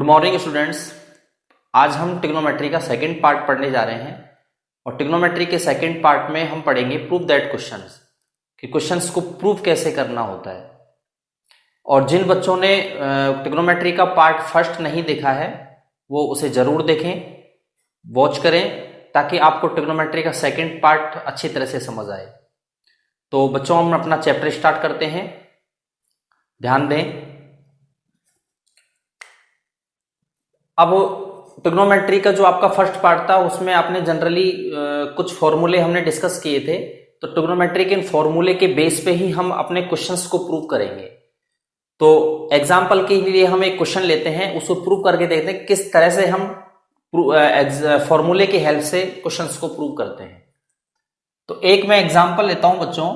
Morning students. आज हम trigonometry का सेकंड पार्ट पढ़ने जा रहे हैं और ट्रिग्नोमेट्री के सेकंड पार्ट में हम पढ़ेंगे प्रूफ दैट क्वेश्चंस, कि क्वेश्चंस को प्रूफ कैसे करना होता है। और जिन बच्चों ने ट्रिग्नोमेट्री का पार्ट फर्स्ट नहीं देखा है वो उसे जरूर देखें, वॉच करें, ताकि आपको ट्रिग्नोमेट्री का सेकंड पार्ट अच्छी तरह से समझ आए। तो बच्चों हम अपना चैप्टर स्टार्ट करते हैं, ध्यान दें। अब ट्रिग्नोमेट्री का जो आपका फर्स्ट पार्ट था उसमें आपने जनरली कुछ फॉर्मूले हमने डिस्कस किए थे। तो ट्रिग्नोमेट्री के इन फॉर्मूले के बेस पे ही हम अपने क्वेश्चंस को प्रूव करेंगे। तो एग्जांपल के लिए हम एक क्वेश्चन लेते हैं, उसको प्रूव करके देखते हैं किस तरह से हम फॉर्मूले की हेल्प से क्वेश्चंस को प्रूव करते हैं। तो एक मैं एग्जांपल लेता हूं बच्चों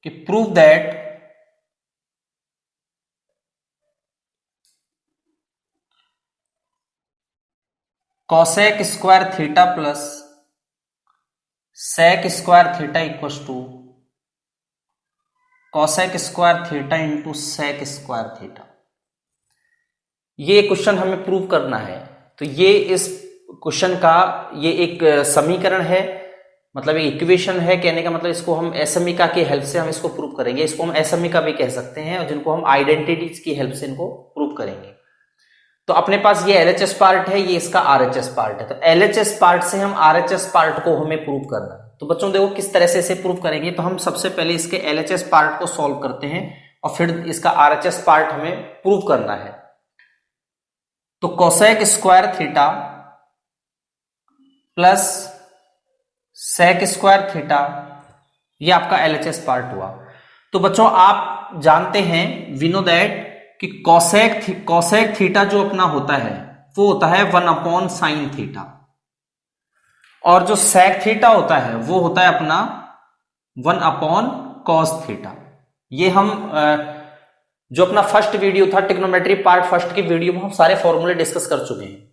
कि prove that cosec square theta plus sec square theta equals to cosec square theta into sec square theta. ये क्वेश्चन हमें प्रूव करना है। तो ये इस क्वेश्चन का ये एक समीकरण है, मतलब एक इक्वेशन है। कहने का मतलब इसको हम असमीका की हेल्प से हम इसको प्रूव करेंगे। इसको हम असमीका भी कह सकते हैं और जिनको हम आइडेंटिटीज की हेल्प से इनको प्रूव करेंगे। तो अपने पास ये LHS पार्ट है, ये इसका RHS पार्ट है। तो LHS पार्ट से हम RHS पार्ट को हमें प्रूव करना है। तो बच्चों देखो किस तरह से इसे प्रूव करेंगे। तो हम सबसे पहले इसके LHS पार्ट को सॉल्व करते हैं और फिर इसका RHS पार्ट हमें प्रूव करना है। तो cosec square theta plus sec square theta, ये आपका LHS पार्ट हुआ। तो बच्चों आप जानते हैं, वी नो दैट, कि कॉसेक थीटा जो अपना होता है वो होता है 1 साइन थीटा, और जो सेक थीटा होता है वो होता है अपना 1 कॉस थीटा। ये हम जो अपना फर्स्ट वीडियो था ट्रिग्नोमेट्री पार्ट फर्स्ट की वीडियो में हम सारे फॉर्मूले डिस्कस कर चुके हैं।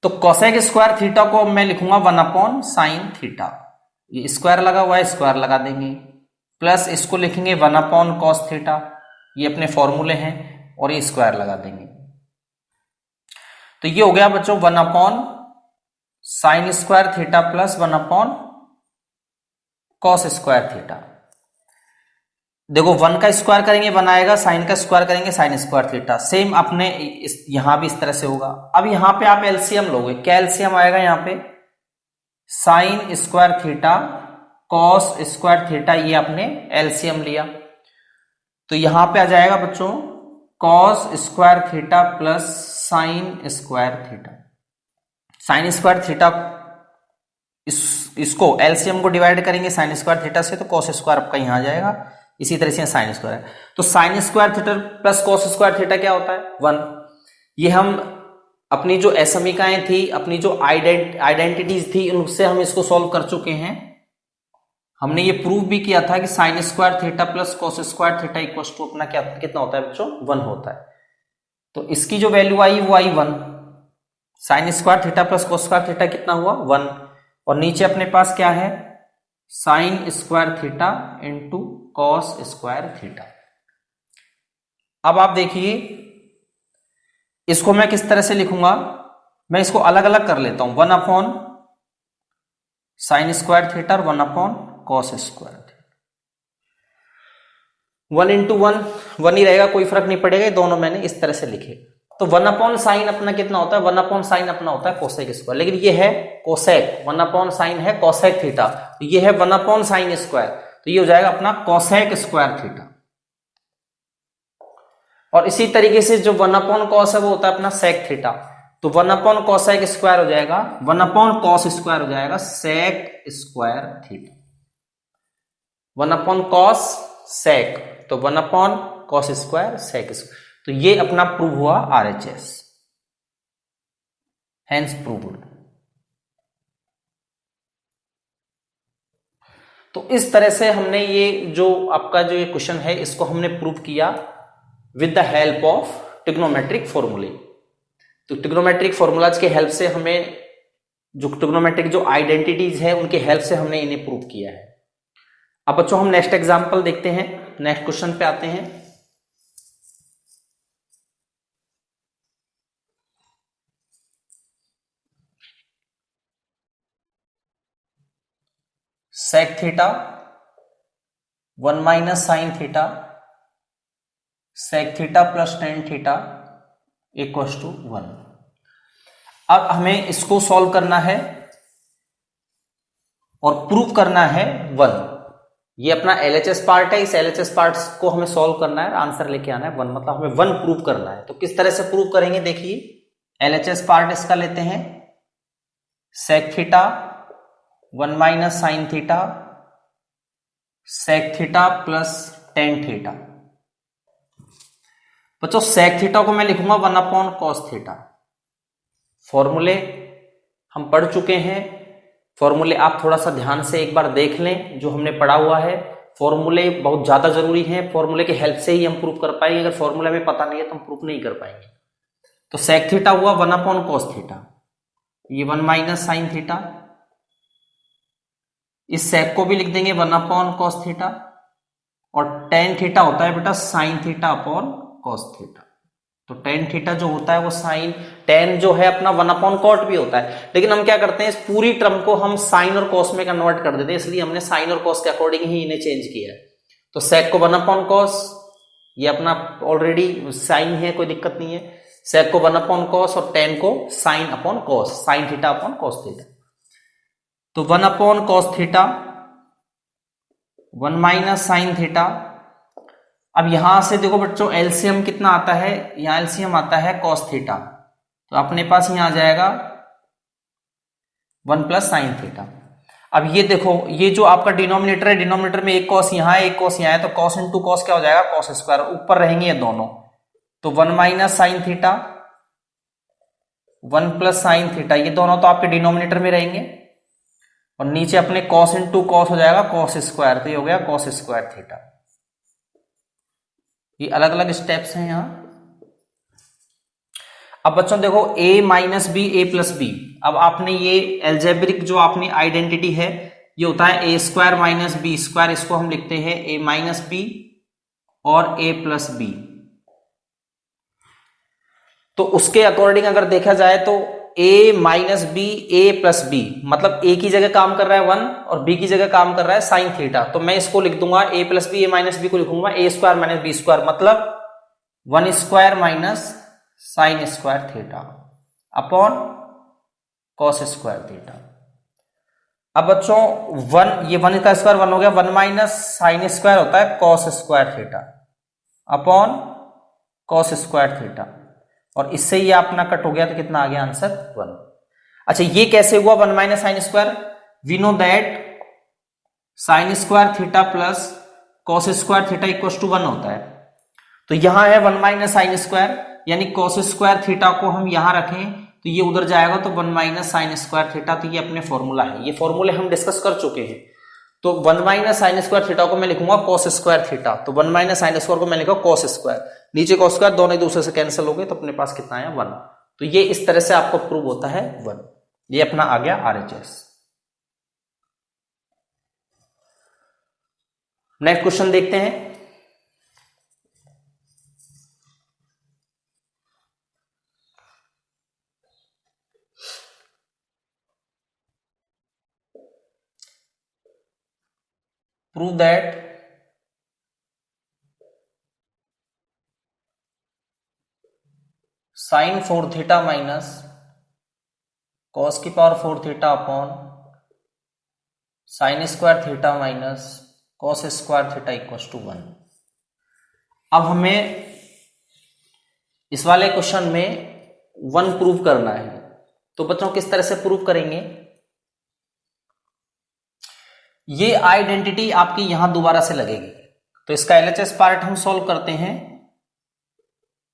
तो कॉसेक स्क्वायर थीटा को मैं लिखूंगा 1 साइन थीटा, ये स्क्वायर लगा हुआ है, स्क्वायर लगा देंगे, प्लस इसको लिखेंगे 1 कॉस थीटा, ये अपने फॉर्मूले हैं, और ये स्क्वायर लगा देंगे। तो ये हो गया बच्चों 1 sign square theta plus 1 cos square theta. देखो 1 का स्क्वायर करेंगे 1 आएगा, साइन का स्क्वायर करेंगे साइन स्क्वायर थीटा। सेम अपने यहां भी इस तरह से होगा। अब यहां पे आप एलसीएम लोगे, क्या एलसीएम आएगा यहाँ पे? Sign square theta cos square theta, ये आपने एलसीएम लिया। तो यहां पे आ जाएगा बच्चों cos square theta plus sine square theta. Sign square theta इसको एलसीएम को डिवाइड करेंगे साइन स्क्वायर थीटा से, तो कॉस स्क्वायर आपका यहां आ जाएगा। इसी तरह से साइन स्क्वायर, तो sine square theta plus cos square theta क्या होता है? 1। ये हम अपनी जो असमीकाएं थी, अपनी जो आइडेंटिटीज थी, उनसे हम इसको सॉल्व कर चुके हैं। हमने ये प्रूव भी किया था कि sine square theta plus cos square theta equal to अपना क्या कितना होता है बच्चों? 1 होता है। तो इसकी जो वैल्यू आई वो आई 1। Sign square theta plus cos square theta कितना हुआ? 1। और नीचे अपने पास क्या है? Sign square theta into cos square theta. अब आप देखिए इसको मैं किस तरह से लिखूंगा, मैं इसको अलग अलग कर लेता हूं। 1 साइन स्क्वायर थीटा और 1 कॉस स्क्वायर थीटा। 1 इंटू 1 ही रहेगा, कोई फर्क नहीं पड़ेगा। दोनों मैंने इस तरह से लिखे। तो 1 साइन अपना कितना होता है? 1 साइन अपना होता है कोसेक स्क्वायर, लेकिन ये है कोसेक, 1 साइन है कोसेक थीटा, तो ये है 1 साइन स्क्वायर, तो ये हो जाएगा अपना कोसेक स्क्वायर थीटा। और इसी तरीके से जो 1 कॉस है वो होता है अपना सेक थीटा, तो 1 कोसेक स्क्वायर हो जाएगा, 1 कॉस स्क्वायर हो जाएगा sec square theta. 1 cos sec, तो 1 कॉस स्क्वायर सेक स्क्वायर। तो ये अपना प्रूव हुआ RHS, हेंस प्रूव्ड। तो इस तरह से हमने ये जो आपका जो ये क्वेश्चन है इसको हमने प्रूव किया with the help of trigonometric फॉर्मूले। तो ट्रिग्नोमेट्रिक फॉर्मूलाज के हेल्प से हमें जो ट्रिग्नोमेट्रिक जो आइडेंटिटीज है उनके हेल्प से हमने इन्हें प्रूव किया है। अब बच्चों हम नेक्स्ट एग्जांपल देखते हैं, नेक्स्ट क्वेश्चन पे आते हैं। Sec theta 1 minus sine theta sec theta plus tan theta equals to 1। अब हमें इसको सॉल्व करना है और प्रूव करना है 1। ये अपना LHS पार्ट है, इस LHS पार्ट को हमें सॉल्व करना है, आंसर लेके आना है 1, मतलब हमें 1 प्रूव करना है। तो किस तरह से प्रूव करेंगे देखिए, LHS पार्ट इसका लेते हैं sec theta 1 minus sine theta sec theta plus tan theta. बच्चों सेक थीटा को मैं लिखूंगा 1 अपॉन कॉस थीटा। फॉर्मूले हम पढ़ चुके हैं, फॉर्मूले आप थोड़ा सा ध्यान से एक बार देख लें जो हमने पढ़ा हुआ है। फॉर्मूले बहुत ज्यादा जरूरी हैं, फॉर्मूले की हेल्प से ही हम प्रूव कर पाएंगे, अगर फॉर्मूला में पता नहीं है तो हम प्रूव नहीं कर पाएंगे। तो सेक थीटा हुआ 1 अपॉन कॉस थीटा, ये 1 माइनस साइन थीटा, इस सेक को भी लिख देंगे 1 अपॉन कॉस थीटा, और टेन थीटा होता है बेटा sign theta upon cos theta. तो टेन थीटा जो होता है वो साइन, टेन जो है अपना 1 अपॉन कॉट भी होता है, लेकिन हम क्या करते हैं इस पूरी टर्म को हम साइन और कॉस में कन्वर्ट कर देते हैं, इसलिए हमने साइन और कॉस के अकॉर्डिंग ही इन्हें चेंज किया है। तो सेक को 1 अपॉन कॉस, ये अपना ऑलरेडी साइन है, कोई दिक्कत नहीं है। सेक को 1 अपॉन कॉस और टेन को sine upon cos, sign theta upon cos theta. तो 1 upon cos theta 1 minus sine theta. अब यहां से देखो बच्चों एलसीएम कितना आता है, यहां एलसीएम आता है कॉस थीटा, तो अपने पास यहां आ जाएगा 1 प्लस साइन थीटा। अब ये देखो, ये जो आपका डिनोमिनेटर है, डिनोमिनेटर में एक कॉस यहां है एक कॉस यहां है, तो कॉस इंटू कॉस क्या हो जाएगा कॉस स्क्वायर, ऊपर रहेंगे ये दोनों, तो 1 minus sine theta 1 plus sine theta, ये दोनों तो आपके डिनोमिनेटर में रहेंगे, और नीचे अपने कॉस इंटू कॉस हो जाएगा कॉस स्क्वायर, तो ये हो गया कॉस स्क्वायर थीटा। ये अलग अलग स्टेप्स हैं यहां। अब बच्चों देखो a minus B A plus b, अब आपने ये एल्जेब्रिक जो आपने आइडेंटिटी है, ये होता है a square minus B square, इसको हम लिखते हैं a माइनस बी और a प्लस बी। तो उसके अकॉर्डिंग अगर देखा जाए तो a minus B A plus b, मतलब a की जगह काम कर रहा है 1 और b की जगह काम कर रहा है साइन थीटा, तो मैं इसको लिख दूंगा a plus B, A minus b को लिखूंगा a square minus B square, मतलब 1 square minus sine square theta upon cos square theta. अब बच्चों 1, ये 1 का स्क्वायर 1 हो गया, 1 माइनस साइन स्क्वायर होता है cos square theta upon cos square theta, और इससे ये अपना कट हो गया, तो कितना आ गया आंसर 1। अच्छा ये कैसे हुआ 1 minus sine square, we know that sine square theta plus cos square theta equal to 1 होता है, तो यहां है 1 माइनस साइन स्क्वायर, यानी कॉस स्क्वायर थीटा को हम यहां रखें तो ये उधर जाएगा, तो 1 माइनस साइन स्क्वायर थीटा, तो ये अपने फॉर्मूला है, ये फॉर्मूले हम डिस्कस कर चुके हैं। तो 1 माइनस साइन स्क्वायर थीटा को मैं लिखूंगा कॉस स्क्वायर थीटा, तो 1 माइनस साइन स्क्वायर को मैं लिखूंगा कॉस स्क्वायर, नीचे कॉस स्क्वायर दोनों एक दूसरे से कैंसिल हो गए, तो अपने पास कितना आया 1। तो ये इस तरह से आपको प्रूव होता है 1, ये अपना आ गया RHS। नेक्स्ट क्वेश्चन देखते हैं। Prove that sine 4 theta minus cos की power 4 theta upon sine square theta minus cos square theta equal to 1। अब हमें इस वाले क्वेश्चन में 1 प्रूव करना है, तो बच्चों किस तरह से प्रूव करेंगे, ये आइडेंटिटी आपकी यहां दोबारा से लगेगी, तो इसका LHS पार्ट हम सॉल्व करते हैं।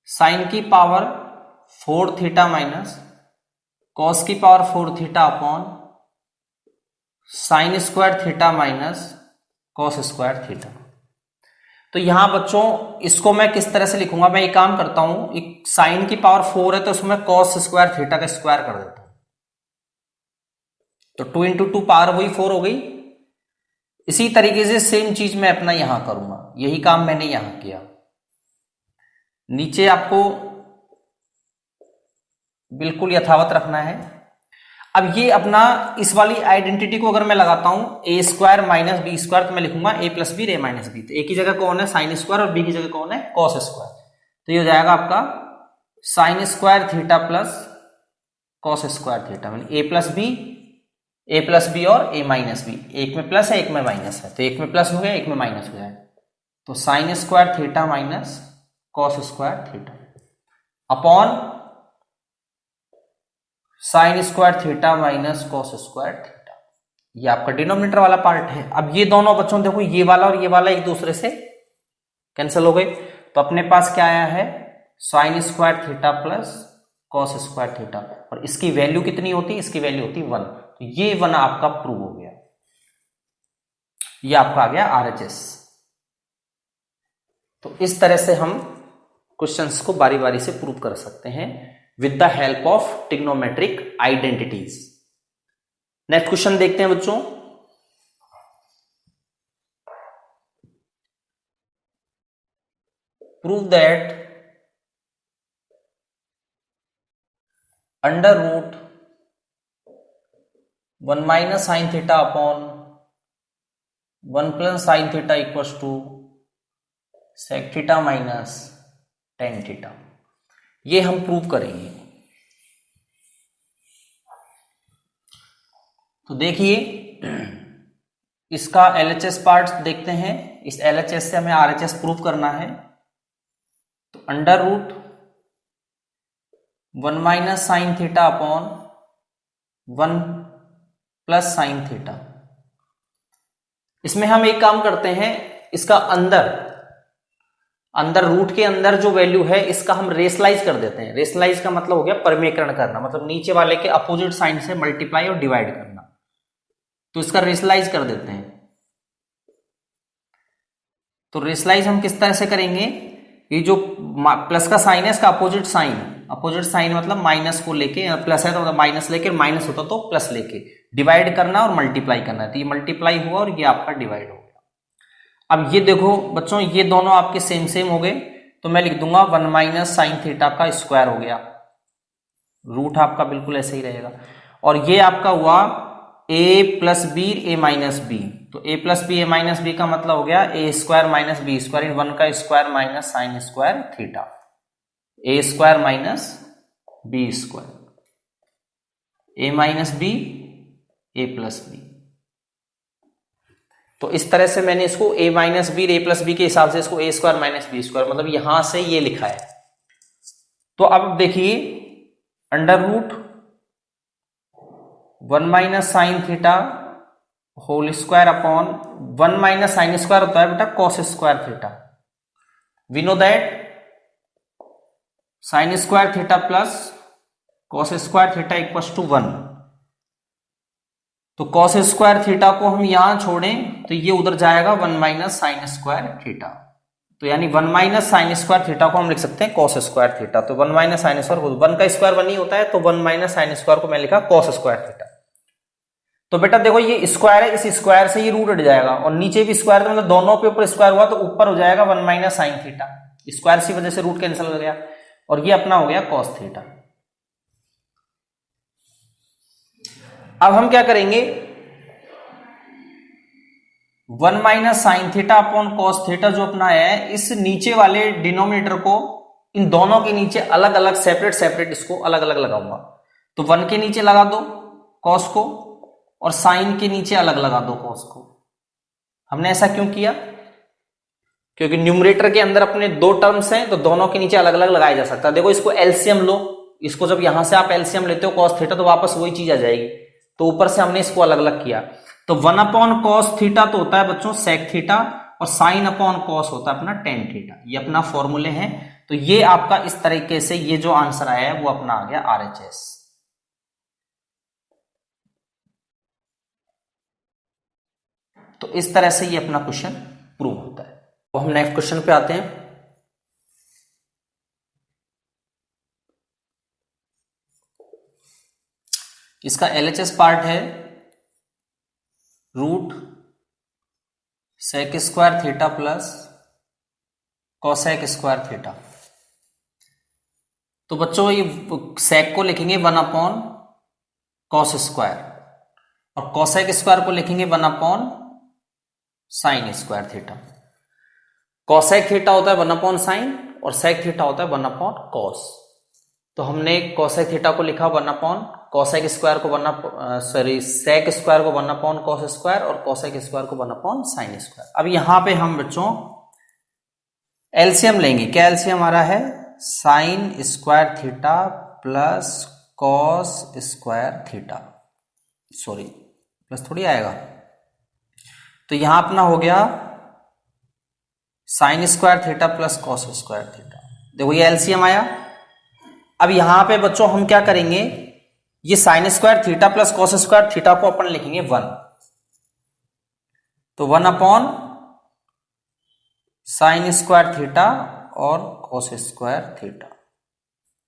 साइन की पावर 4 थीटा माइनस कॉस की power 4 theta upon sine square theta minus cos square theta. तो यहां बच्चों इसको मैं किस तरह से लिखूंगा, मैं एक काम करता हूं, एक साइन की पावर 4 है तो उसमें कॉस स्क्वायर थीटा का स्क्वायर कर देता हूं, तो 2 इंटू 2 पावर वही 4 हो गई। इसी तरीके से सेम चीज मैं अपना यहां करूंगा, यही काम मैंने यहां किया। नीचे आपको बिल्कुल यथावत रखना है। अब ये अपना इस वाली आइडेंटिटी को अगर मैं लगाता हूं ए स्क्वायर माइनस बी स्क्वायर, तो मैं लिखूंगा ए प्लस बी रे माइनस बी। तो ए की जगह कौन है साइन स्क्वायर और बी की जगह कौन है कॉस स्क्वायर। तो ये हो जाएगा आपका sine square theta plus cos square theta, A plus B और ए माइनस बी, एक में प्लस है एक में माइनस है, तो एक में प्लस हो गया एक में माइनस हो जाए, तो sine square theta minus cos square theta upon sine square theta minus cos square theta. ये आपका डिनोमिनेटर वाला पार्ट है। अब ये दोनों बच्चों देखो ये वाला और ये वाला एक दूसरे से कैंसिल हो गए, तो अपने पास क्या आया है sign square theta plus cos square theta, और इसकी वैल्यू कितनी होती है, इसकी वैल्यू होती 1। तो ये 1 आपका प्रूव हो गया, ये आपका आ गया आरएचएस। तो इस तरह से हम क्वेश्चंस को बारी बारी से प्रूव कर सकते हैं with the help of trigonometric identities. Next question देखते हैं बच्चों। Prove that under root 1 minus sine theta upon 1 plus sine theta equals to sec theta minus tan theta. ये हम प्रूव करेंगे। तो देखिए इसका एलएचएस पार्ट देखते हैं, इस एलएचएस से हमें आरएचएस प्रूव करना है। तो under root 1 minus sine theta upon 1 plus sine theta. इसमें हम एक काम करते हैं, इसका अंदर रूट के अंदर जो वैल्यू है इसका हम रेशलाइज कर देते हैं। रेशलाइज का मतलब हो गया परमीकरण करना, मतलब नीचे वाले के अपोजिट साइन से मल्टीप्लाई और डिवाइड करना। तो इसका रेशलाइज कर देते हैं। तो रेशलाइज हम किस तरह से करेंगे, ये जो प्लस का साइन है इसका अपोजिट साइन मतलब माइनस को लेके, प्लस है तो मतलब माइनस लेके, माइनस होता तो प्लस लेके डिवाइड करना और मल्टीप्लाई करना है। तो ये मल्टीप्लाई हुआ और ये आपका डिवाइड हो गया। अब ये देखो बच्चों ये दोनों आपके सेम हो गए, तो मैं लिख दूंगा 1 माइनस साइन थीटा का स्क्वायर हो गया, रूट आपका बिल्कुल ऐसे ही रहेगा। और ये आपका हुआ A plus B A minus B. तो A plus B A minus B का मतलब हो गया A square minus B square, 1 का square minus sine square theta, A square minus B square, A minus B A plus B. तो इस तरह से मैंने इसको A minus B A plus B के हिसाब से इसको A square minus B square, मतलब यहां से ये लिखा है। तो अब देखिए under root 1 minus sine theta whole square upon 1 minus sine square होता है बेटा cos square theta. We know that sine square theta plus cos square theta equals to 1। तो कॉस स्क्वायर थीटा को हम यहां छोड़ें तो ये उधर जाएगा 1 माइनस साइन स्क्वायर थीटा। तो यानी 1 माइनस साइन स्क्वायर थीटा को हम लिख सकते हैं कॉस स्क्वायर थीटा। तो 1 माइनस साइन स्क्वायर, 1 का स्क्वायर 1 ही होता है, तो 1 माइनस साइन स्क्वायर को मैं लिखा कॉस स्क्वायर थीटा। तो बेटा देखो ये स्क्वायर है, इस स्क्वायर से ये रूट हट जाएगा और नीचे भी स्क्वायर, तो मतलब दोनों पे ऊपर स्क्वायर हुआ तो ऊपर हो जाएगा 1 माइनस साइन थीटा। स्क्वायर की वजह से रूट कैंसिल हो गया और ये अपना हो गया कॉस थीटा। अब हम क्या करेंगे, 1 minus sine theta upon cos theta जो अपना है, इस नीचे वाले डिनोमिनेटर को इन दोनों के नीचे अलग अलग सेपरेट इसको अलग अलग लगाऊंगा। तो 1 के नीचे लगा दो कॉस को और साइन के नीचे अलग लगा दो कॉस को। हमने ऐसा क्यों किया, क्योंकि न्यूमरेटर के अंदर अपने 2 टर्म्स हैं तो दोनों के नीचे अलग अलग लगाया जा सकता है। देखो इसको एलसीएम लो, इसको जब यहां से आप एलसीएम लेते हो कॉस थीटा तो वापस वही चीज आ जाएगी। तो ऊपर से हमने इसको अलग अलग किया। तो 1 अपॉन कॉस थीटा तो होता है बच्चों सेक थीटा और साइन अपॉन कॉस होता है अपना टेन थीटा। ये अपना फॉर्मूले हैं। तो ये आपका इस तरीके से ये जो आंसर आया है वो अपना आ गया आरएचएस। तो इस तरह से ये अपना क्वेश्चन प्रूव होता है। तो हम नेक्स्ट क्वेश्चन पे आते हैं। इसका एलएचएस पार्ट है root sec square theta plus cosec square theta. तो बच्चों ये सेक को लिखेंगे 1 अपॉन कॉस स्क्वायर, और कॉसेक स्क्वायर को लिखेंगे 1 upon sine square theta. Cosec theta होता है 1 अपॉन साइन और सेक थीटा होता है 1 अपॉन कॉस। तो हमने कॉसेक थीटा को लिखा 1 अपॉन कॉसेक स्क्वायर को सेक स्क्वायर को 1 अपॉन कॉस स्क्वायर और कॉसेक स्क्वायर को 1 अपॉन साइन स्क्वायर। अब यहां पे हम बच्चों एलसीएम लेंगे। क्या एलसीएम आ रहा है? Sign square theta plus cos square theta, sorry plus थोड़ी आएगा, तो यहां अपना हो गया sign square theta plus cos square theta. देखो ये एलसीएम आया। अब यहां पे बच्चों हम क्या करेंगे, ये sign square theta plus cos square theta को अपन लिखेंगे 1, तो 1 अपॉन साइन स्क्वायर थीटा और cos square theta.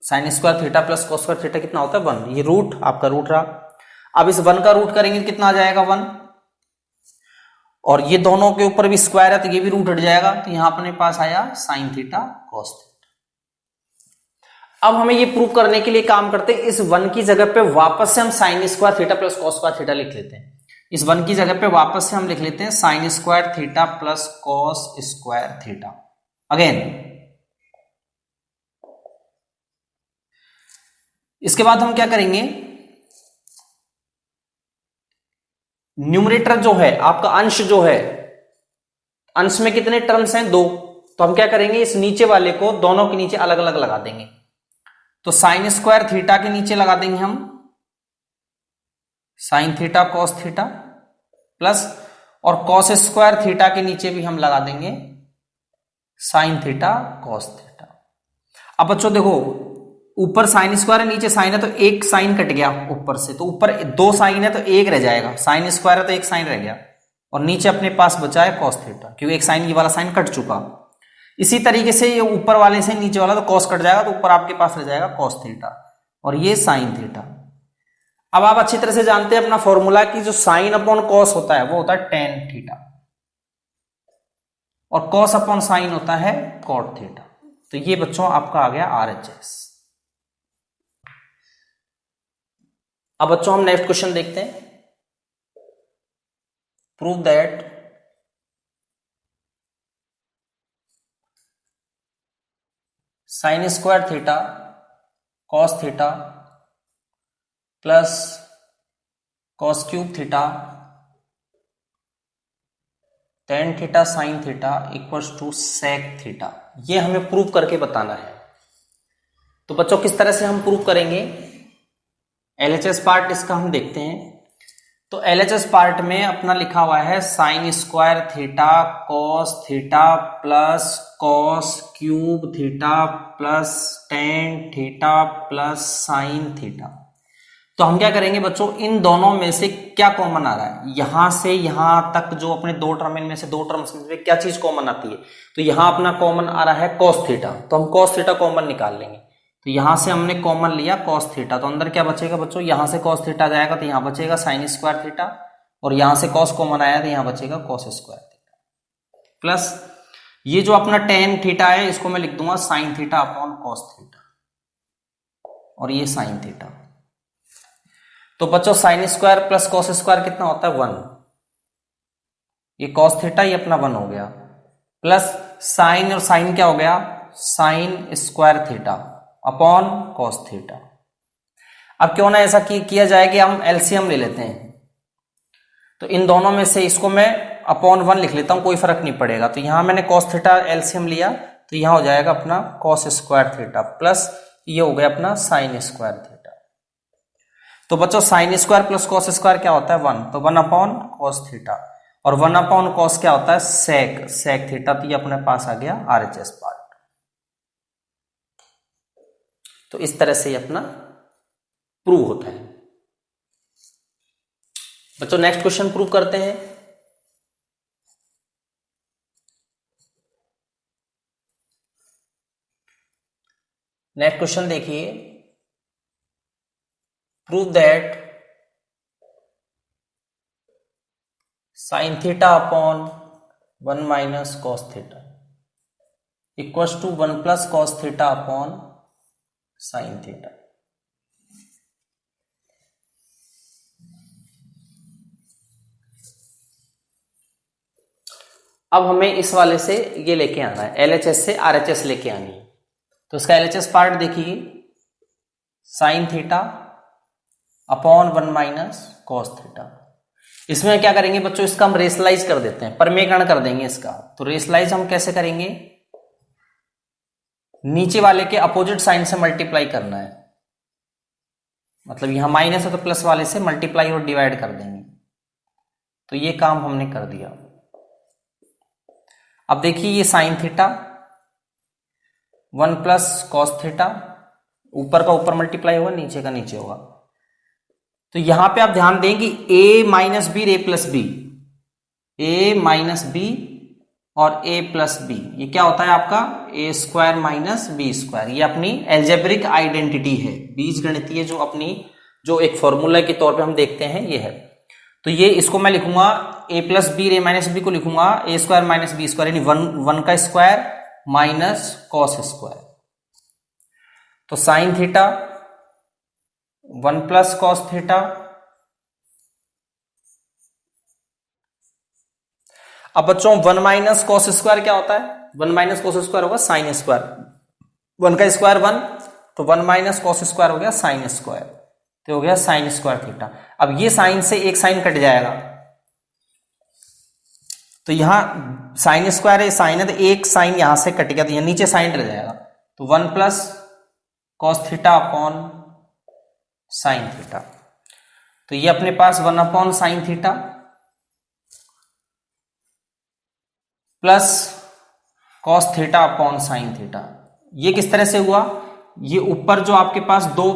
Sign square theta plus cos square theta कितना होता है? 1। ये रूट, आपका रूट रहा। अब इस 1 का रूट करेंगे कितना आ जाएगा? 1। और ये दोनों के ऊपर भी स्क्वायर है तो ये भी रूट हट जाएगा, तो यहां अपने पास आया साइन थीटा कॉस थीटा। अब हमें ये प्रूव करने के लिए काम करते हैं, इस 1 की जगह पे वापस से हम sign square theta plus cos square theta लिख लेते हैं। इस 1 की जगह पे वापस से हम लिख लेते हैं sign square theta plus cos square theta again. इसके बाद हम क्या करेंगे, न्यूमरेटर जो है आपका, अंश जो है, अंश में कितने टर्म्स हैं? 2। तो हम क्या करेंगे, इस नीचे वाले को दोनों के नीचे अलग अलग लगा देंगे। तो साइन स्क्वायर थीटा के नीचे लगा देंगे हम sine theta cos theta plus, और कॉस स्क्वायर थीटा के नीचे भी हम लगा देंगे साइन थीटा कॉस थीटा। अब बच्चों देखो, ऊपर साइन स्क्वायर है नीचे साइन है, तो एक साइन कट गया ऊपर से, तो ऊपर 2 साइन है तो 1 रह जाएगा, साइन स्क्वायर है तो 1 साइन रह गया, और नीचे अपने पास बचा है कॉस थीटा, क्योंकि एक साइन ये वाला साइन कट चुका। इसी तरीके से ये ऊपर वाले से नीचे वाला तो कॉस कट जाएगा, तो ऊपर आपके पास रह जाएगा कॉस थीटा और ये साइन थीटा। अब आप अच्छी तरह से जानते हैं अपना फॉर्मूला कि जो साइन अपॉन कॉस होता है वो होता है टेन थीटा, और कॉस अपॉन साइन होता है कॉट थीटा। तो ये बच्चों आपका आ गया RHS। अब बच्चों हम नेक्स्ट क्वेश्चन देखते हैं। Prove that sine square theta cos theta plus cos cube theta tan theta sine theta equals to sec theta. ये हमें प्रूव करके बताना है। तो बच्चों किस तरह से हम प्रूव करेंगे, LHS पार्ट इसका हम देखते हैं। तो LHS पार्ट में अपना लिखा हुआ है sign square theta cos theta plus cos cube theta plus tan theta plus sine theta. तो हम क्या करेंगे बच्चों, इन दोनों में से क्या कॉमन आ रहा है, यहां से यहां तक जो अपने 2 टर्म में से 2 टर्म्स में क्या चीज कॉमन आती है, तो यहां अपना कॉमन आ रहा है कॉस थीटा, तो हम कॉस थीटा कॉमन निकाल लेंगे। तो यहां से हमने कॉमन लिया कॉस थीटा, तो अंदर क्या बचेगा बच्चों, यहां से कॉस थीटा जाएगा तो यहां बचेगा साइन स्क्वायर थीटा, और यहां से कॉस कॉमन आया तो यहां बचेगा कॉस स्क्वायर थीटा प्लस ये जो अपना टेन थीटा है इसको मैं लिख दूंगा sign theta upon cos theta, और ये साइन थीटा। तो बच्चों sign square plus cos square कितना होता है 1, ये कॉस थीटा ये अपना 1 हो गया, प्लस साइन और साइन क्या हो गया, sign square theta upon cos theta. अब क्यों ना ऐसा किया जाए कि हम एलसीएम ले लेते हैं, तो इन दोनों में से इसको मैं अपॉन 1 लिख लेता हूं, कोई फर्क नहीं पड़ेगा। तो यहां मैंने कॉस थीटा एलसीएम लिया तो यहां हो जाएगा अपना कॉस स्क्वायर थीटा प्लस ये हो गया अपना साइन स्क्वायर थीटा। तो बच्चों sign square plus cos square क्या होता है 1, तो 1 अपॉन कॉस थीटा, और 1 अपॉन कॉस क्या होता है सेक थीटा। तो ये अपने पास आ गया RHS पार्ट। तो इस तरह से ये अपना प्रूव होता है। बच्चों नेक्स्ट क्वेश्चन प्रूव करते हैं। नेक्स्ट क्वेश्चन देखिए, prove that sine theta upon 1 minus cos theta equals to 1 plus cos theta upon sine theta. अब हमें इस वाले से ये लेके आना है, LHS से RHS लेके आनी है। तो इसका LHS पार्ट देखिए, sign theta upon 1 minus cos theta. इसमें क्या करेंगे बच्चों, इसका हम रेशनलाइज कर देते हैं, परमेयकरण कर देंगे इसका। तो रेशनलाइज हम कैसे करेंगे, नीचे वाले के अपोजिट साइन से मल्टीप्लाई करना है, मतलब यहां माइनस है तो प्लस वाले से मल्टीप्लाई और डिवाइड कर देंगे। तो ये काम हमने कर दिया। अब देखिए ये sign theta 1 plus cos theta, ऊपर का ऊपर मल्टीप्लाई होगा, नीचे का नीचे होगा। तो यहां पे आप ध्यान दें कि a minus B A plus B, A minus b और a प्लस बी, ये क्या होता है आपका a square minus B square. ये अपनी एल्जेब्रिक आइडेंटिटी है, बीजगणितीय जो अपनी जो एक फॉर्मूला के तौर पे हम देखते हैं ये है। तो ये इसको मैं लिखूंगा a plus B, A minus b को लिखूंगा a square minus B square, यानी वन का स्क्वायर माइनस कॉस स्क्वायर। तो sine theta 1 plus cos theta, अब बच्चों 1 माइनस कॉस स्क्वायर क्या होता है, 1 माइनस कॉस स्क्वायर होगा साइन स्क्वायर, 1 का स्क्वायर 1, तो 1 माइनस कॉस स्क्वायर हो गया साइन स्क्वायर, तो हो गया साइन स्क्वायर थीटा। अब ये साइन से एक साइन कट जाएगा, तो यहां साइन स्क्वायर है, साइन है, तो एक साइन यहां से कट गया, तो यहां नीचे साइन रह जाएगा। तो 1 plus cos theta upon sine theta, तो ये अपने पास 1 upon sine theta plus cos theta upon sine theta. ये किस तरह से हुआ, ये ऊपर जो आपके पास दो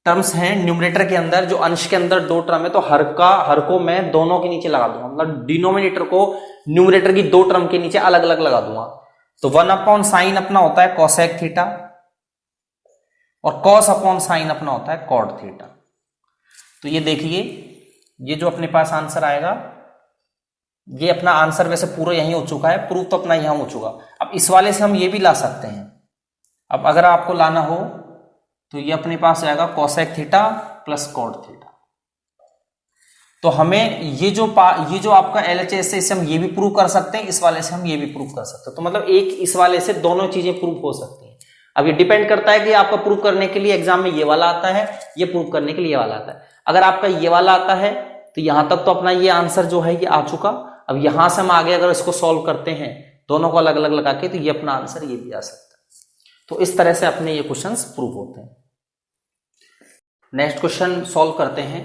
टर्म्स हैं न्यूमरेटर के अंदर, जो अंश के अंदर दो टर्म है, तो हर को मैं दोनों के नीचे लगा दूंगा, मतलब डिनोमिनेटर को न्यूमरेटर की दो टर्म के नीचे अलग अलग लगा दूंगा। तो 1 अपॉन साइन अपना होता है कॉसेक थीटा और कॉस अपॉन साइन अपना होता है कॉट थीटा। तो ये देखिए, ये जो अपने पास आंसर आएगा, ये अपना आंसर वैसे पूरा यही हो चुका है, प्रूफ तो अपना यहां हो चुका। अब इस वाले से हम ये भी ला सकते हैं। अब अगर आपको लाना हो तो ये अपने पास आएगा cosec theta plus cot theta. तो हमें ये जो आपका LHS है, इससे हम ये भी प्रूव कर सकते हैं, इस वाले से हम ये भी प्रूव कर सकते हैं। तो मतलब एक इस वाले से दोनों चीजें प्रूव हो सकती हैं। अब ये डिपेंड करता है कि आपका प्रूव करने के लिए एग्जाम में ये वाला आता है, ये प्रूव करने के लिए ये वाला आता है। अगर आपका ये वाला आता है तो यहां तक तो अपना ये आंसर जो है ये आ चुका। अब यहां से हम आगे अगर इसको सॉल्व करते हैं दोनों को अलग अलग लगा के, तो ये अपना आंसर ये भी आ सकता है। तो इस तरह से अपने ये क्वेश्चंस प्रूव होते हैं। नेक्स्ट क्वेश्चन सॉल्व करते हैं।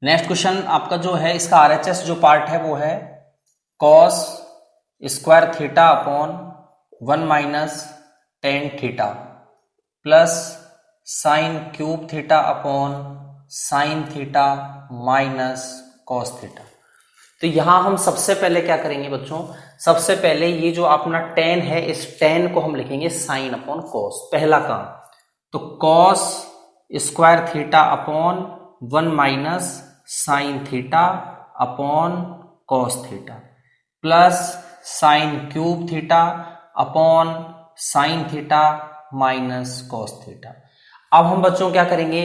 नेक्स्ट क्वेश्चन आपका जो है, इसका RHS जो पार्ट है वो है cos square theta upon 1 minus tan theta plus sine cube theta upon sine theta minus cos theta. तो यहां हम सबसे पहले क्या करेंगे बच्चों, सबसे पहले ये जो अपना टेन है, इस टेन को हम लिखेंगे साइन अपॉन कॉस, पहला काम। तो cos square theta upon 1 minus sine theta upon cos theta plus sine cube theta upon sine theta minus cos theta. अब हम बच्चों क्या करेंगे,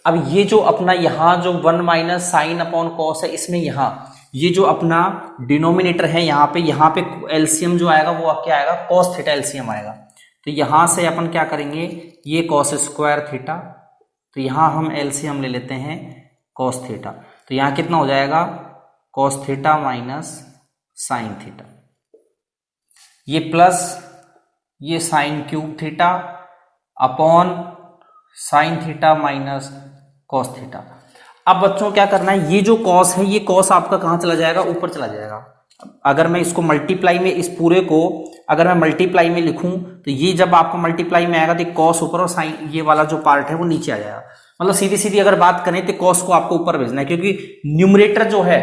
अब ये जो अपना यहां जो 1 माइनस साइन अपॉन कॉस है, इसमें यहां ये जो अपना डिनोमिनेटर है यहां पे एलसीएम जो आएगा वो क्या आएगा, कॉस थीटा एलसीएम आएगा। तो यहां से अपन क्या करेंगे, ये कॉस स्क्वायर थीटा, तो यहां हम एलसीएम ले लेते हैं कॉस थीटा। तो यहां कितना हो जाएगा, cos theta minus sine theta, ये प्लस ये sine cube theta upon sine theta minus cos theta. अब बच्चों क्या करना है, ये जो कॉस है, ये कॉस आपका कहां चला जाएगा, ऊपर चला जाएगा। अगर मैं इसको मल्टीप्लाई में, इस पूरे को अगर मैं मल्टीप्लाई में लिखूं, तो ये जब आपको मल्टीप्लाई में आएगा तो कॉस ऊपर और साइन ये वाला जो पार्ट है वो नीचे आ जाएगा। मतलब सीधी सीधी अगर बात करें तो कॉस को आपको ऊपर भेजना है, क्योंकि न्यूमरेटर जो है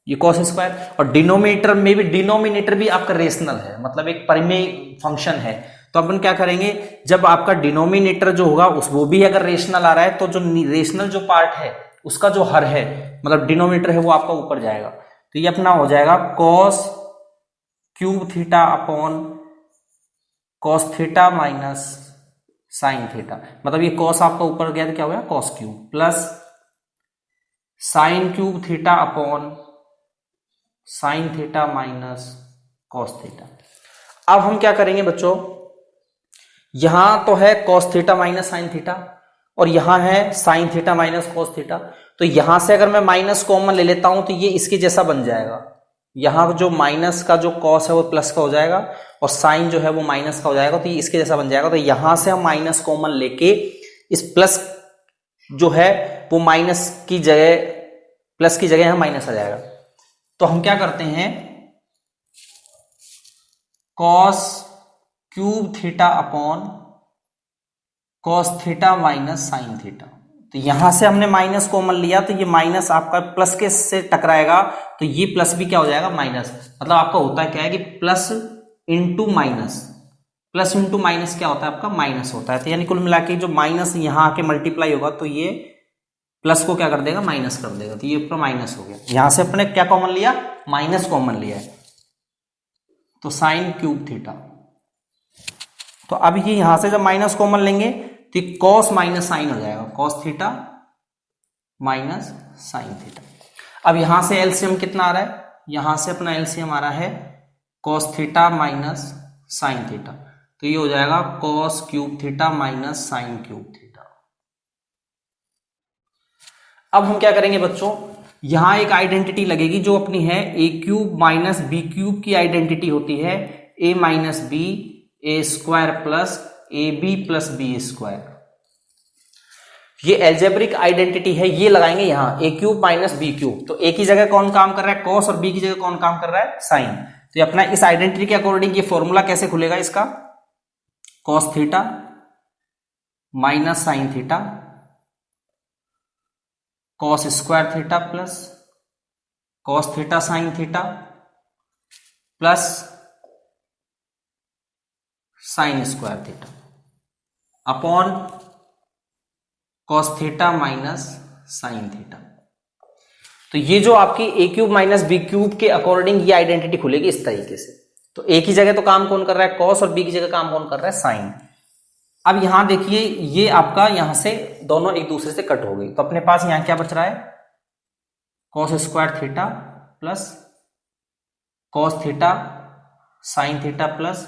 ये कॉस स्क्वायर, और डिनोमिनेटर में भी, डिनोमिनेटर भी आपका रेशनल है, मतलब एक परिमेय फंक्शन है। तो अपन क्या करेंगे, जब आपका डिनोमिनेटर जो होगा वो भी अगर रेशनल आ रहा है, तो जो रेशनल जो पार्ट है उसका जो हर है, मतलब डिनोमिनेटर है, वो आपका ऊपर जाएगा। तो ये अपना हो जाएगा cos cube theta upon cos theta minus sine theta. मतलब ये कॉस आपका ऊपर गया तो क्या हो गया, cos cube plus sine cube theta upon sine theta minus cos theta. अब हम क्या करेंगे बच्चों, यहां तो है cos theta minus sine theta और यहां है sine theta minus cos theta. तो यहां से अगर मैं माइनस कॉमन ले लेता हूं तो ये इसके जैसा बन जाएगा। यहां जो माइनस का जो कॉस है वो प्लस का हो जाएगा और साइन जो है वो माइनस का हो जाएगा, तो ये इसके जैसा बन जाएगा। तो यहां से हम माइनस कॉमन लेके इस प्लस जो है वो माइनस की जगह, प्लस की जगह यहां माइनस आ जाएगा। तो हम क्या करते हैं, cos cube theta upon cos theta minus sine theta. तो यहां से हमने माइनस कॉमन लिया तो ये माइनस आपका प्लस के से टकराएगा, तो ये प्लस भी क्या हो जाएगा, माइनस। मतलब आपका होता है क्या है कि plus into minus, plus into minus क्या होता है आपका, माइनस होता है। तो यानी कुल मिला के जो माइनस यहां आके मल्टीप्लाई होगा तो ये प्लस को क्या कर देगा, माइनस कर देगा। तो ये पूरा माइनस हो गया। यहां से अपने क्या कॉमन लिया, माइनस कॉमन लिया है, तो साइन क्यूब थीटा। तो अब ये यहां से जब माइनस कॉमन लेंगे तो कॉस माइनस साइन हो जाएगा, cos theta minus sine theta. अब यहां से एलसीएम कितना आ रहा है, यहां से अपना एलसीएम आ रहा है cos theta minus sine theta. तो ये हो जाएगा cos cube theta minus sine cube theta. अब हम क्या करेंगे बच्चों, यहां एक आइडेंटिटी लगेगी जो अपनी है A cube minus B cube की आइडेंटिटी होती है A minus B A square plus A B plus B square. ये एल्जेब्रिक आइडेंटिटी है, ये लगाएंगे यहां A cube minus B cube. तो ए की जगह कौन काम कर रहा है, कॉस, और बी की जगह कौन काम कर रहा है, साइन। तो ये अपना इस आइडेंटिटी के अकॉर्डिंग ये फॉर्मूला कैसे खुलेगा इसका, cos theta minus sine theta cos square theta plus cos theta sine theta plus sine square theta upon cos theta minus sine theta. तो ये जो आपकी ए क्यूब माइनस बी क्यूब के अकॉर्डिंग ये आइडेंटिटी खुलेगी इस तरीके से। तो ए की जगह तो काम कौन कर रहा है, कॉस, और बी की जगह काम कौन कर रहा है, साइन। अब यहां देखिए ये आपका यहां से दोनों एक दूसरे से कट हो गई, तो अपने पास यहां क्या बच रहा है, cos square theta plus cos theta sine theta plus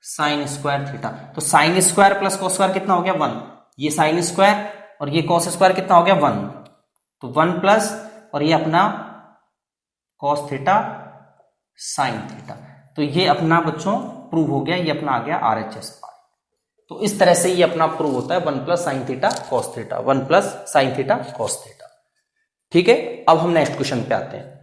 sine square theta. तो sine square plus cos square कितना हो गया, 1। ये साइन स्क्वायर और ये कॉस स्क्वायर कितना हो गया, 1। तो 1 प्लस और ये अपना कॉस थीटा साइन थीटा। तो ये अपना बच्चों प्रूव हो गया, ये अपना आ गया RHS पार्ट। तो इस तरह से ये अपना प्रूव होता है 1 plus sine theta cos theta, 1 plus sine theta cos theta. ठीक है, अब हम नेक्स्ट क्वेश्चन पे आते हैं।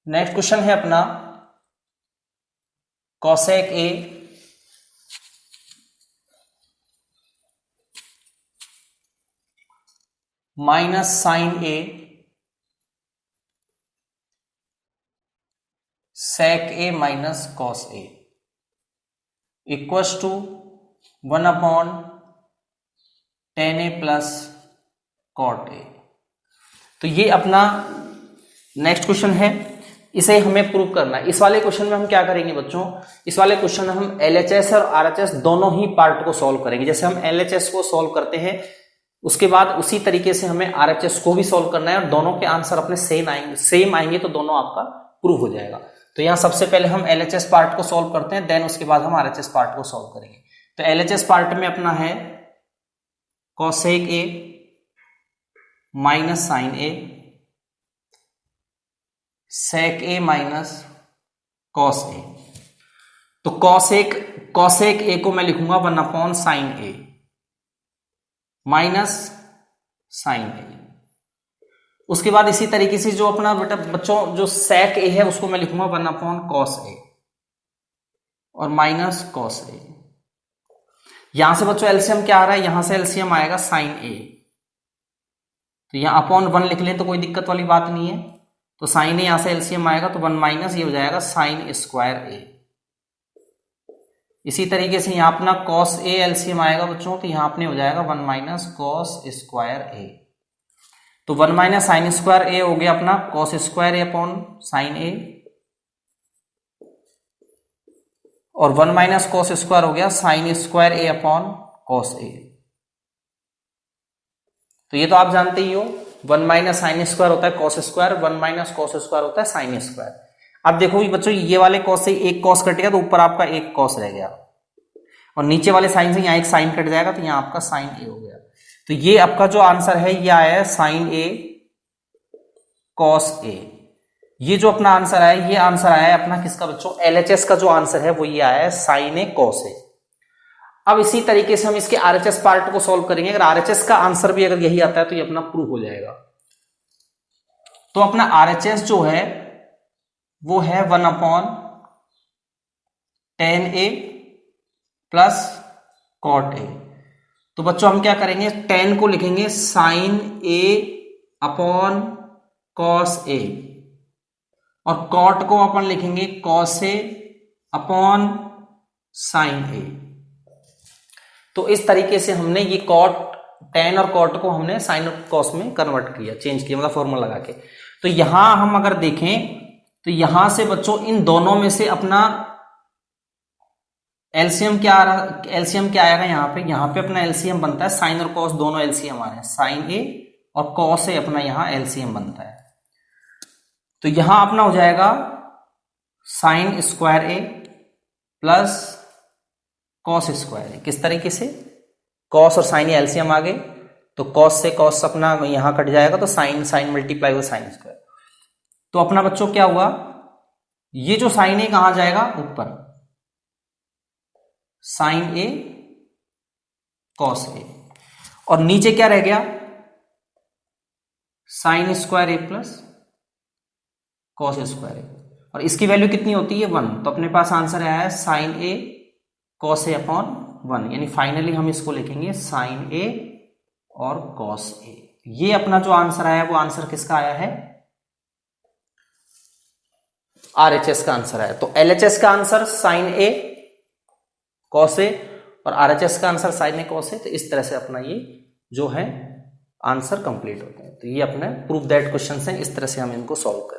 नेक्स्ट क्वेश्चन है अपना cosec A minus sine A sec A minus cos a equals to 1/tan a plus cot a. तो ये अपना नेक्स्ट क्वेश्चन है, इसे हमें प्रूव करना है। इस वाले क्वेश्चन में हम क्या करेंगे बच्चों, इस वाले क्वेश्चन में हम LHS और RHS दोनों ही पार्ट को सॉल्व करेंगे। जैसे हम LHS को सॉल्व करते हैं उसके बाद उसी तरीके से हमें RHS को भी सॉल्व करना है, और दोनों के आंसर अपने सेम आएंगे तो दोनों आपका प्रूव हो जाएगा। तो यहां सबसे पहले हम LHS पार्ट को सॉल्व करते हैं, देन उसके बाद हम RHS पार्ट को सॉल्व करेंगे। तो LHS पार्ट में अपना है cosec A minus sine A sec A minus cos A. तो कॉसेक ए को मैं लिखूंगा 1/sin ए माइनस साइन ए। उसके बाद इसी तरीके से जो अपना बेटा बच्चों जो सेक ए है उसको मैं लिखूंगा 1/cos ए और माइनस कॉस ए। यहां से बच्चों एलसीएम क्या आ रहा है, यहां से एलसीएम आएगा साइन ए, तो यहां अपॉन 1 लिख लें तो कोई दिक्कत वाली बात नहीं है। तो साइन ए यहां से एलसीएम आएगा तो 1 माइनस ये हो जाएगा साइन स्क्वायर ए। इसी तरीके से यहां अपना कॉस ए एलसीएम आएगा बच्चों, तो यहां अपने हो जाएगा 1 माइनस कॉस स्क्वायर ए। तो 1 माइनस साइन स्क्वायर ए हो गया अपना कॉस स्क्वायर ए अपॉन साइन ए, और 1 माइनस कॉस स्क्वायर हो गया sine square A upon cos A. तो ये तो आप जानते ही हो, 1 माइनस साइन स्क्वायर होता है cos square, 1 minus cos square होता है साइन स्क्वायर। अब देखो बच्चों, ये वाले कॉस से एक कॉस कटेगा तो ऊपर आपका एक कॉस रह गया, और नीचे वाले साइन से यहाँ एक साइन कट जाएगा तो यहाँ आपका साइन ए हो गया। तो ये आपका जो आंसर है ये आया है साइन ए कॉस ए। ये जो अपना आंसर आया, ये आंसर आया है अपना किसका बच्चों, एलएचएस का जो आंसर है वो ये आया है साइन ए कॉस ए। अब इसी तरीके से हम इसके आरएचएस पार्ट को सॉल्व करेंगे। अगर आरएचएस का आंसर भी अगर यही आता है तो ये अपना प्रूव हो जाएगा। तो अपना आरएचएस जो है वो है 1/tan A plus cot a. तो बच्चों हम क्या करेंगे, tan को लिखेंगे sign A upon cos A, और कॉट को अपन लिखेंगे कॉस ए अपॉन साइन ए। तो इस तरीके से हमने ये कॉट, tan और कॉट को हमने साइन और कॉस में कन्वर्ट किया, चेंज किया, मतलब फॉर्मूला लगा के। तो यहां हम अगर देखें तो यहां से बच्चों इन दोनों में से अपना एलसीएम क्या आ रहा, एलसीएम क्या आएगा यहाँ पे अपना एलसीएम बनता है, साइन और कॉस दोनों एलसीएम आ रहे हैं, साइन ए और कॉस ए अपना यहाँ एलसीएम बनता है। तो यहां अपना हो जाएगा साइन स्क्वायर ए प्लस कॉस स्क्वायर ए। किस तरीके से, कॉस और साइन एलसीएम आ गए तो कॉस से कॉस अपना यहां कट जाएगा, तो साइन साइन मल्टीप्लाई हुआ साइन स्क्वायर। तो अपना बच्चों क्या हुआ, ये जो साइन ए कहां जाएगा ऊपर, साइन ए कॉस ए, और नीचे क्या रह गया, साइन स्क्वायर ए प्लस कॉस स्क्वायर ए, और इसकी वैल्यू कितनी होती है 1। तो अपने पास आंसर आया है sign A cos A upon 1, यानी फाइनली हम इसको लिखेंगे साइन ए और कॉस ए। ये अपना जो आंसर आया वो आंसर किसका आया है, आरएचएस का आंसर आया। तो एलएचएस का answer sine A cos A और आरएचएस का answer sine A cos A. तो इस तरह से अपना ये जो है आंसर कंप्लीट होता है। तो ये अपने प्रूफ दैट क्वेश्चन है, इस तरह से हम इनको सॉल्व करें।